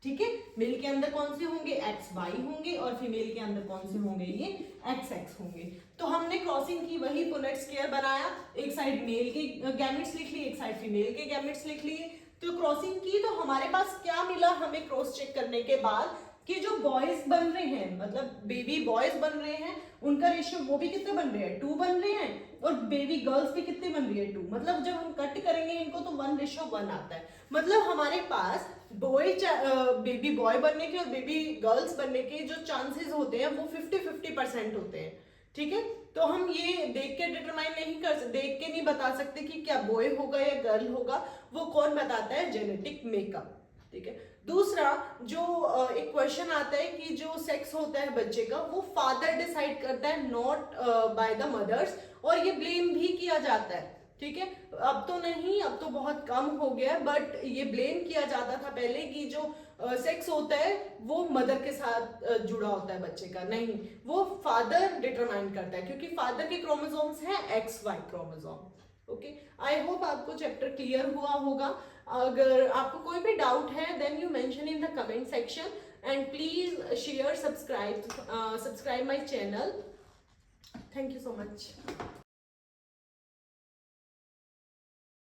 ठीक है। मेल के अंदर कौन से होंगे? XY होंगे और फीमेल के अंदर कौन से होंगे? ये XX होंगे। तो हमने क्रॉसिंग की, वही पुनेट स्क्वायर बनाया, एक साइड मेल के गैमेट्स लिख लिए, एक साइड फीमेल के गैमेट्स लिख लिए। तो क्रॉसिंग की तो हमारे पास क्या मिला हमें क्रॉस चेक करने के बाद, कि जो बॉयज बन रहे हैं, मतलब बेबी बॉयज बन रहे हैं, उनका रेशियो वो भी कितने बन रहे हैं? 2 बन रहे हैं। और बेबी गर्ल्स भी कितने बन रही है? 2। मतलब जब हम कट करेंगे इनको तो 1:1 आता है। मतलब हमारे पास बेबी बॉय बनने के और बेबी गर्ल्स बनने के जो चांसेस होते हैं वो 50-50% होते हैं, ठीक है। तो हम ये देख के डिटरमाइन नहीं कर सकते, देख के नहीं बता सकते कि क्या बॉय होगा या गर्ल होगा। वो कौन बताता है? जेनेटिक मेकअप, ठीक है। दूसरा जो एक क्वेश्चन आता है कि जो सेक्स होता है बच्चे का वो फादर डिसाइड करता है, नॉट बाय द मदर्स, और ये ब्लेम भी किया जाता है, ठीक है। अब तो नहीं, अब तो बहुत कम हो गया, बट ये ब्लेम किया जाता था पहले कि जो सेक्स होता है वो मदर के साथ जुड़ा होता है बच्चे का। नहीं, वो फादर डिटरमाइन करता है, क्योंकि फादर के क्रोमोसोम्स हैं XY chromosome. Okay, I hope आपको चैप्टर क्लियर हुआ होगा। अगर आपको कोई भी डाउट है then you mention in the comment section and please share, subscribe my channel. Thank you so much.